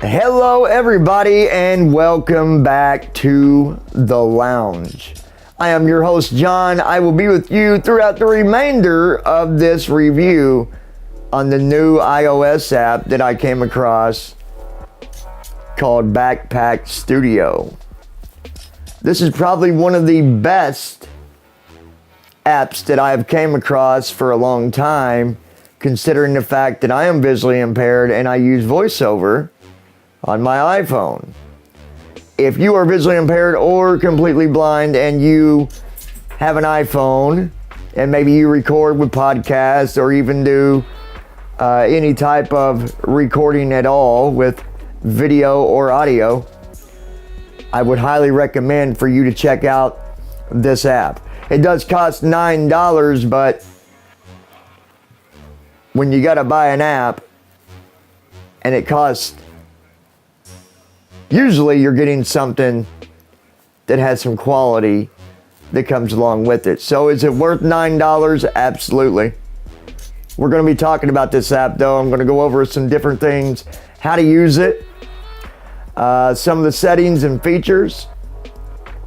Hello everybody and welcome back to The Lounge. I am your host John. I will be with you throughout the remainder of this review on the new iOS app that I came across called Backpack Studio. This is probably one of the best apps that I have came across for a long time, considering the fact that I am visually impaired and I use voiceover on my iPhone. If you are visually impaired or completely blind and you have an iPhone and maybe you record with podcasts or even do any type of recording at all with video or audio, I would highly recommend for you to check out this app. It does cost $9, but when you gotta buy an app and it costs, usually you're getting something that has some quality that comes along with it. So is it worth $9? Absolutely. We're going to be talking about this app though. I'm going to go over some different things, how to use it, some of the settings and features,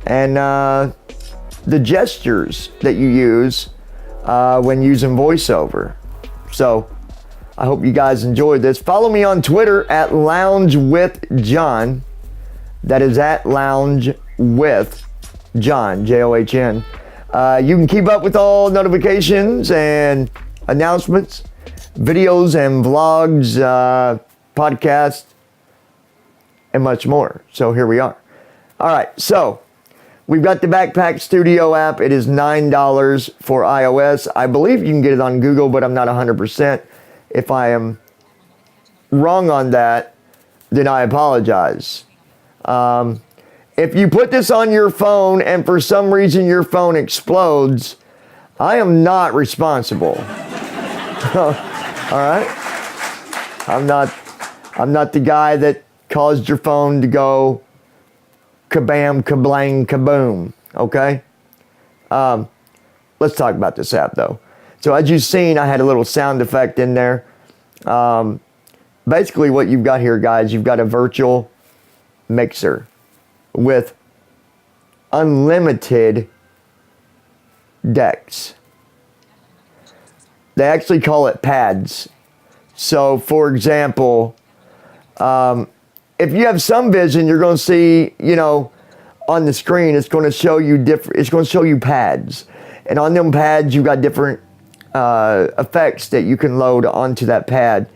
and the gestures that you use when using voiceover. So I hope you guys enjoyed this. Follow me on Twitter at Lounge with John. That is at Lounge with John, John. You can keep up with all notifications and announcements, videos and vlogs, podcasts, and much more. So here we are. All right, so we've got the Backpack Studio app. It is $9 for iOS. I believe you can get it on Google, but I'm not 100%. If I am wrong on that, then I apologize. If you put this on your phone and for some reason your phone explodes, I am not responsible. All right? I'm not the guy that caused your phone to go kabam, kablang, kaboom. Okay? Let's talk about this app though. So as you've seen, I had a little sound effect in there. Basically what you've got here, guys, you've got a virtual mixer with unlimited decks. They actually call it pads. So for example, if you have some vision, you're going to see, on the screen, it's going to show you it's going to show you pads. And on them pads, you've got different effects that you can load onto that pad.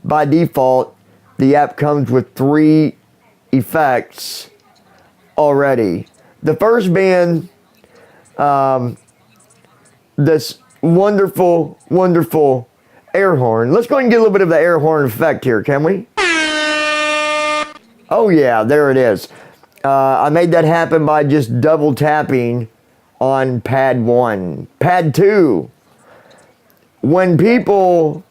By default, the app comes with 3 effects already. The first being this wonderful, wonderful air horn. Let's go ahead and get a little bit of the air horn effect here, can we? Oh yeah, there it is. I made that happen by just double tapping on pad 1. Pad 2. When people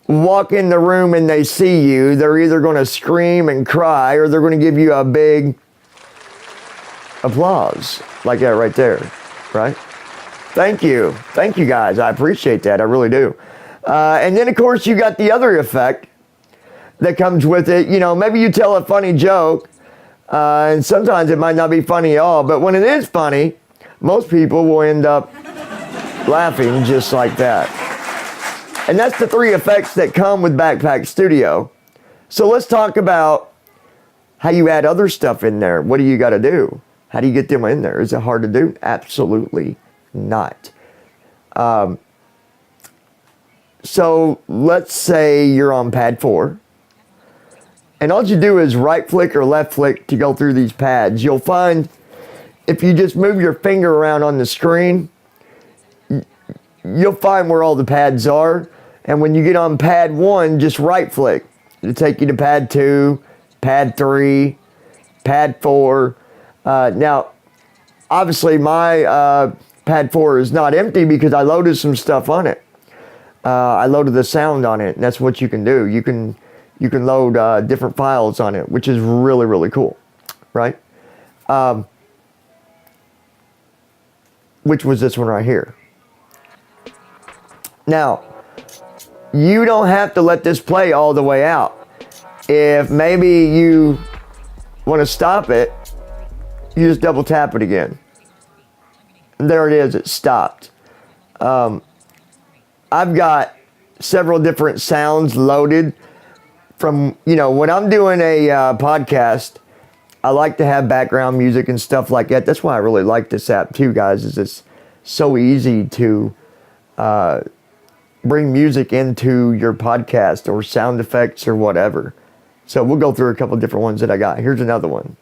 walk in the room and they see you, they're either going to scream and cry or they're going to give you a big applause like that right there, right? Thank you guys, I appreciate that, I really do. And then of course you got the other effect that comes with it. Maybe you tell a funny joke and sometimes it might not be funny at all, but when it is funny, most people will end up laughing just like that. And that's the 3 effects that come with Backpack Studio. So let's talk about how you add other stuff in there. What do you got to do? How do you get them in there? Is it hard to do? Absolutely not. So let's say you're on pad 4. And all you do is right click or left click to go through these pads. You'll find if you just move your finger around on the screen, you'll find where all the pads are. And when you get on pad 1, just right click. It'll take you to pad 2, pad 3, pad 4. Now, obviously my pad 4 is not empty because I loaded some stuff on it. I loaded the sound on it, and that's what you can do. You can load different files on it, which is really, really cool, right? Which was this one right here. Now, you don't have to let this play all the way out. If maybe you want to stop it, you just double tap it again. And there it is, it stopped. I've got several different sounds loaded from, when I'm doing a podcast, I like to have background music and stuff like that. That's why I really like this app too, guys, is it's so easy to bring music into your podcast or sound effects or whatever. So we'll go through a couple different ones that I got. Here's another one.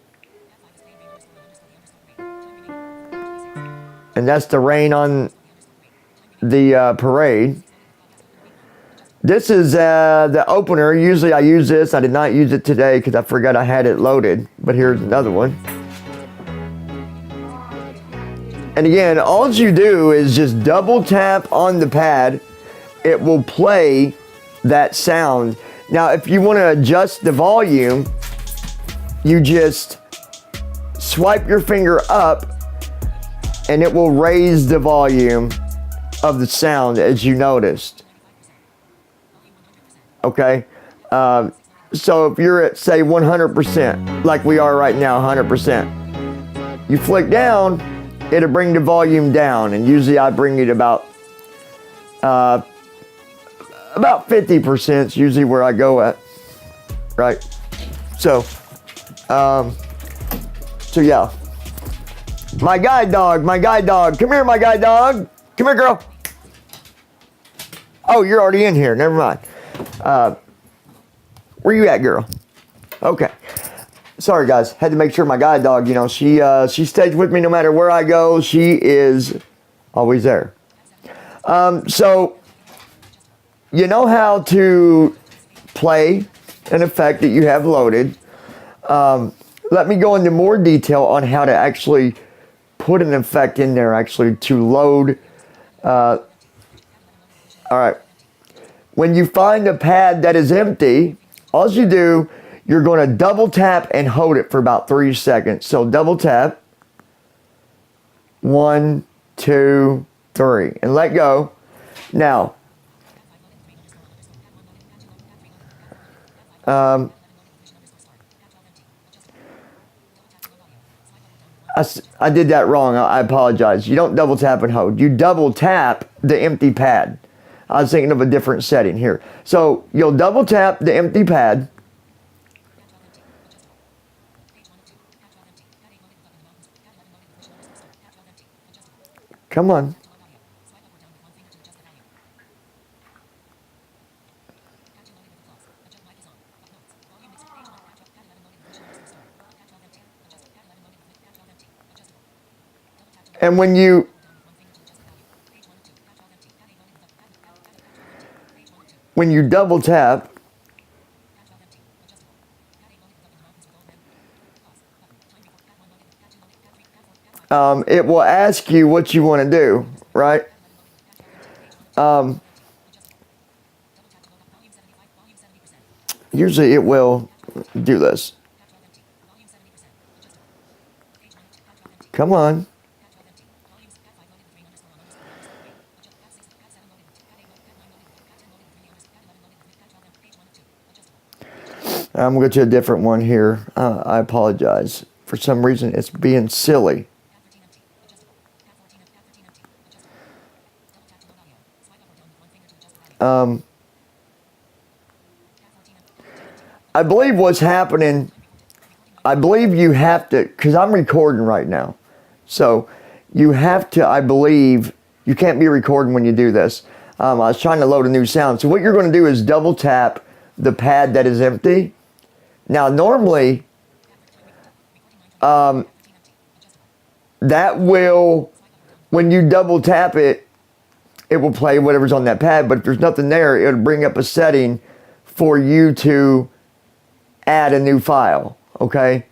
And that's the rain on the parade. This is the opener. Usually I use this. I did not use it today because I forgot I had it loaded. But here's another one. And again, all you do is just double tap on the pad. It will play that sound. Now, if you want to adjust the volume, you just swipe your finger up and it will raise the volume of the sound, as you noticed. Okay? So if you're at, say, 100%, like we are right now, 100%, you flick down, it'll bring the volume down. And usually I bring it about 50% is usually where I go at, right? So yeah. My guide dog, come here, my guide dog. Come here, girl. Oh, you're already in here, never mind. Where you at, girl? Okay. Sorry, guys, had to make sure my guide dog, she stays with me no matter where I go. She is always there. So, you know how to play an effect that you have loaded. Let me go into more detail on how to actually put an effect in there, actually to load. All right. When you find a pad that is empty, all you do, you're going to double tap and hold it for about 3 seconds. So double tap. 1, 2, 3, and let go. Now, I did that wrong. I apologize. You don't double tap and hold. You double tap the empty pad. I was thinking of a different setting here. So you'll double tap the empty pad. Come on. And when you double tap, it will ask you what you want to do, right? Usually it will do this. Come on. I'm going to go to a different one here. I apologize. For some reason, it's being silly. I believe what's happening, I believe you have to, because I'm recording right now. So you have to, I believe, you can't be recording when you do this. I was trying to load a new sound. So what you're going to do is double tap the pad that is empty. Now, normally, that will, when you double tap it, it will play whatever's on that pad. But if there's nothing there, it'll bring up a setting for you to add a new file, okay?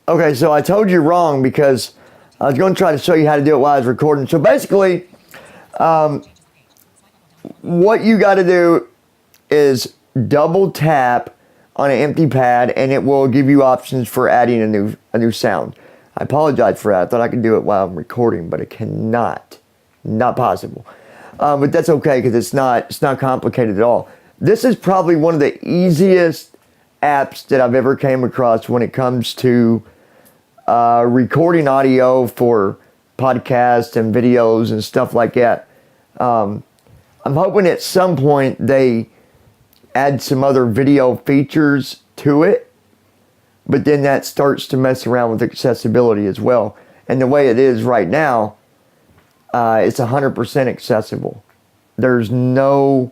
Okay, so I told you wrong because I was going to try to show you how to do it while I was recording. So basically, what you got to do is double tap on an empty pad and it will give you options for adding a new sound. I apologize for that. I thought I could do it while I'm recording, but I cannot Not possible. But that's okay because it's not complicated at all. This is probably one of the easiest apps that I've ever came across when it comes to recording audio for podcasts and videos and stuff like that. I'm hoping at some point they add some other video features to it, but then that starts to mess around with accessibility as well. And the way it is right now, it's 100% accessible. There's nothing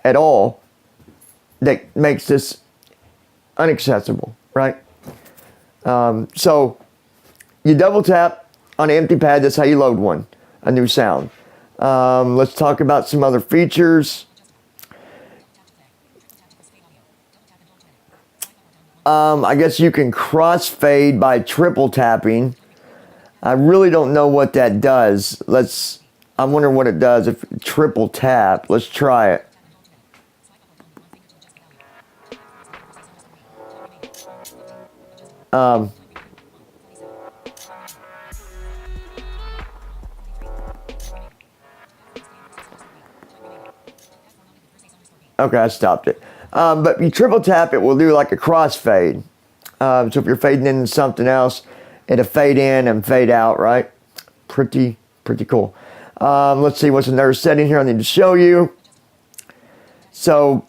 at all that makes this inaccessible, right? So you double tap on an empty pad. That's how you load one, a new sound. Let's talk about some other features. I guess you can crossfade by triple tapping. I really don't know what that does. I wonder what it does if triple tap. Let's try it. Okay, I stopped it. But you triple tap, it will do like a crossfade. So if you're fading into something else, it'll fade in and fade out, right? Pretty cool. Let's see what's another setting here I need to show you. So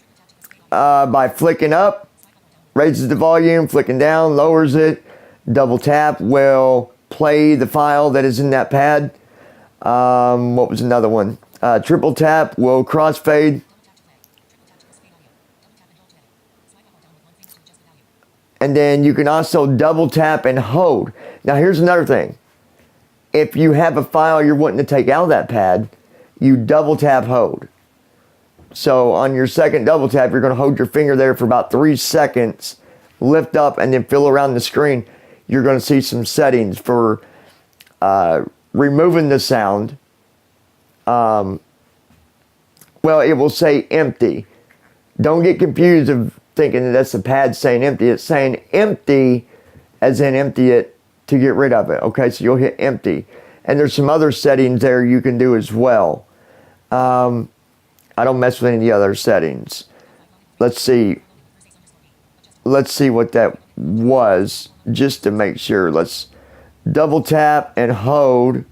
by flicking up, raises the volume, flicking down, lowers it. Double tap will play the file that is in that pad. What was another one? Triple tap will crossfade. And then you can also double tap and hold. Now here's another thing. If you have a file you're wanting to take out of that pad, you double tap hold. So on your second double tap, you're going to hold your finger there for about 3 seconds, lift up, and then feel around the screen. You're going to see some settings for removing the sound. Well, it will say empty. Don't get confused of thinking that that's the pad saying empty. It's saying empty as in empty it to get rid of it. Okay, so you'll hit empty. And there's some other settings there you can do as well. I don't mess with any of the other settings. Let's see what that was just to make sure. Let's double tap and hold.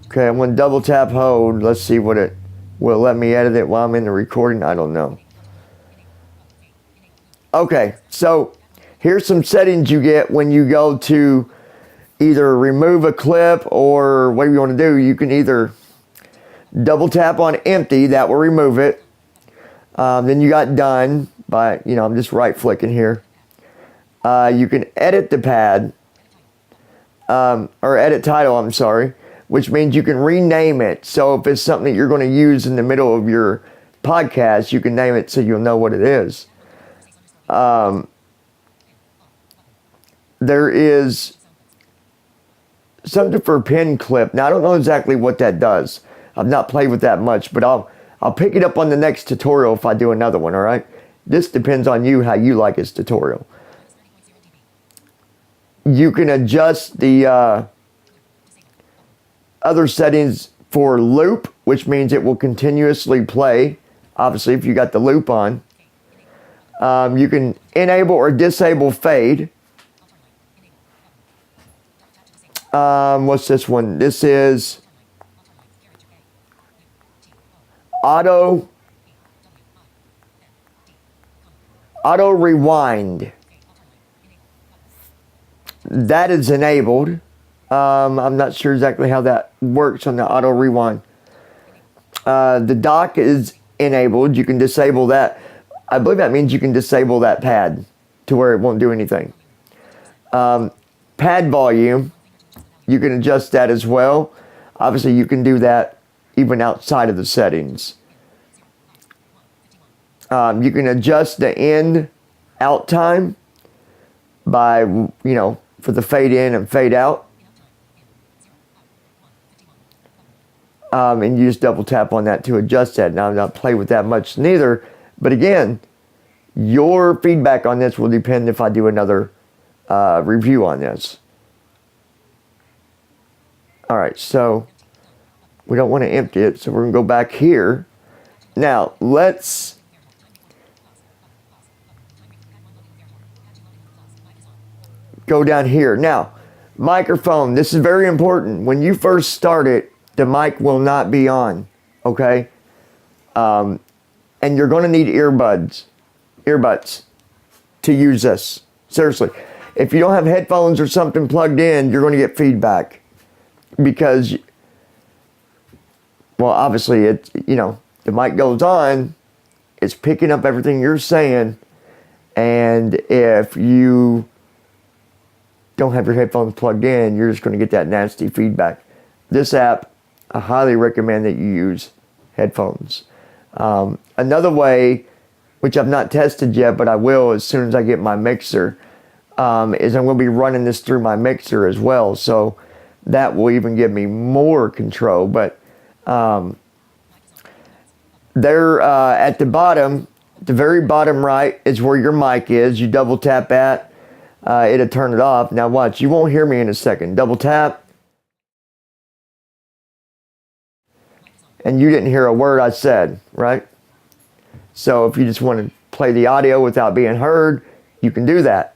Okay, I'm going to double tap hold. Let's see what it will let me edit it while I'm in the recording. I don't know. Okay, so here's some settings you get when you go to either remove a clip or whatever you want to do. You can either double tap on empty, that will remove it. Then you got done by, I'm just right flicking here. You can edit the pad, or edit title, I'm sorry, which means you can rename it. So if it's something that you're going to use in the middle of your podcast, you can name it so you'll know what it is. There is something for pin clip. Now I don't know exactly what that does. I've not played with that much, but I'll pick it up on the next tutorial if I do another one, all right? This depends on you, how you like this tutorial. You can adjust the other settings for loop, which means it will continuously play, obviously, if you got the loop on. You can enable or disable fade. What's this one? This is auto rewind. That is enabled. I'm not sure exactly how that works on the auto rewind. The dock is enabled. You can disable that. I believe that means you can disable that pad to where it won't do anything. Pad volume, you can adjust that as well. Obviously, you can do that even outside of the settings. You can adjust the in out time by, for the fade in and fade out. And you just double tap on that to adjust that. Now, I'm not playing with that much neither. But again, your feedback on this will depend if I do another review on this. All right, so we don't want to empty it, so we're going to go back here. Now, let's go down here. Now, microphone. This is very important. When you first start it, the mic will not be on, okay? And you're going to need earbuds to use this. Seriously. If you don't have headphones or something plugged in, you're going to get feedback. Because, well, obviously, it's, you know, the mic goes on, it's picking up everything you're saying, and if you don't have your headphones plugged in, you're just going to get that nasty feedback. This app, I highly recommend that you use headphones. Another way, which I've not tested yet, but I will as soon as I get my mixer, is I'm going to be running this through my mixer as well. So that will even give me more control. But there at the bottom, the very bottom right is where your mic is. You double tap that, it'll turn it off. Now watch, you won't hear me in a second. Double tap. And you didn't hear a word I said, right? So if you just want to play the audio without being heard, you can do that.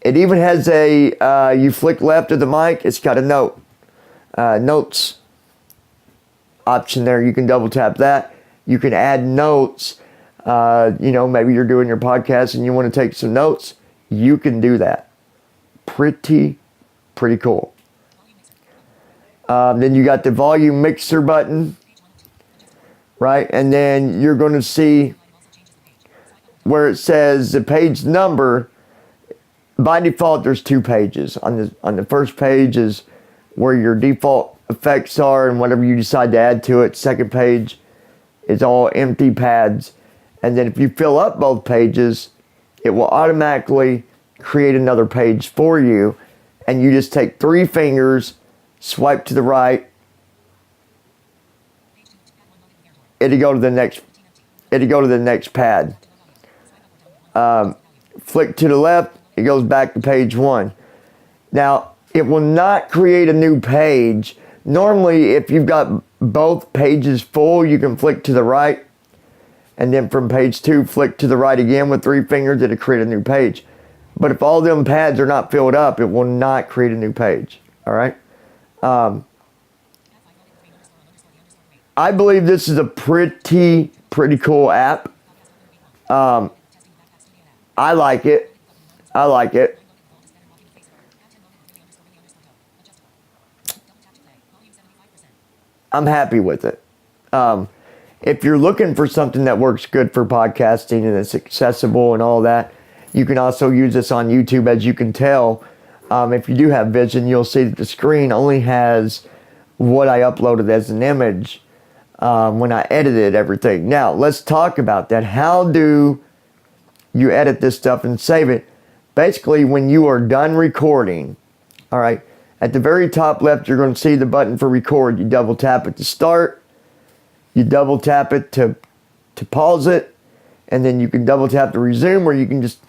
It even has a, you flick left of the mic, it's got a notes option there. You can double tap that. You can add notes. You know, maybe you're doing your podcast and you want to take some notes. You can do that. Pretty cool. Then you got the volume mixer button, right? And then you're going to see where it says the page number. By default, there's 2 pages. On the first page is where your default effects are and whatever you decide to add to it. Second page is all empty pads. And then if you fill up both pages, it will automatically create another page for you. And you just take 3 fingers, swipe to the right. It'll go to the next pad. Flick to the left, it goes back to page 1. Now, it will not create a new page. Normally, if you've got both pages full, you can flick to the right. And then from page 2, flick to the right again with 3 fingers, it'll create a new page. But if all them pads are not filled up, it will not create a new page. All right? I believe this is a pretty cool app. I like it. I'm happy with it. If you're looking for something that works good for podcasting and it's accessible and all that, you can also use this on YouTube. As you can tell, if you do have vision, you'll see that the screen only has what I uploaded as an image when I edited everything. Now, let's talk about that. How do you edit this stuff and save it? Basically, when you are done recording, all right, at the very top left, you're going to see the button for record. You double tap it to start. You double tap it to pause it. And then you can double tap to resume, or you can just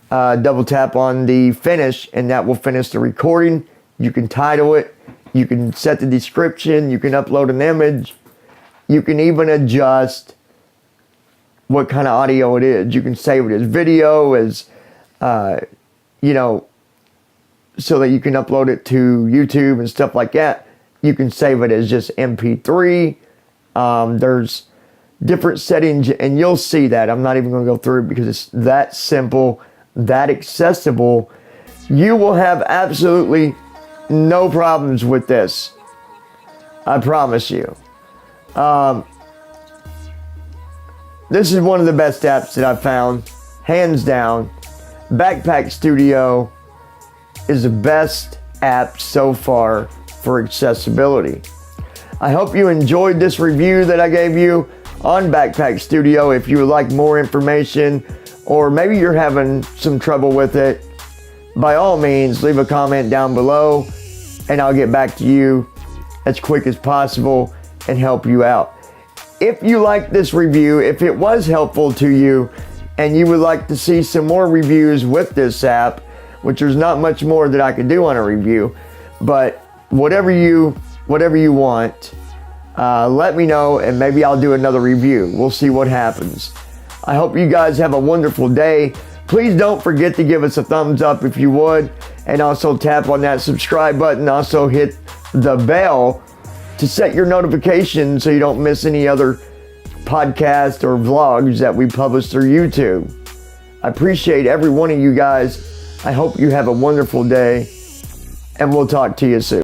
double tap on the finish, and that will finish the recording. You can title it. You can set the description. You can upload an image. You can even adjust what kind of audio it is. You can save it as video, as, you know, so that you can upload it to YouTube and stuff like that. You can save it as just MP3. There's different settings, and you'll see that. I'm not even going to go through it because it's that simple, that accessible. You will have absolutely no problems with this. I promise you. This is one of the best apps that I've found, hands down. Backpack Studio is the best app so far for accessibility. I hope you enjoyed this review that I gave you on Backpack Studio. If you would like more information, or maybe you're having some trouble with it, by all means, leave a comment down below and I'll get back to you as quick as possible and help you out. If you like this review, if it was helpful to you and you would like to see some more reviews with this app, which there's not much more that I could do on a review. But whatever you want, let me know, and maybe I'll do another review. We'll see what happens. I hope you guys have a wonderful day. Please don't forget to give us a thumbs up if you would, and also tap on that subscribe button. Also hit the bell to set your notifications so you don't miss any other podcasts or vlogs that we publish through YouTube. I appreciate every one of you guys. I hope you have a wonderful day, and we'll talk to you soon.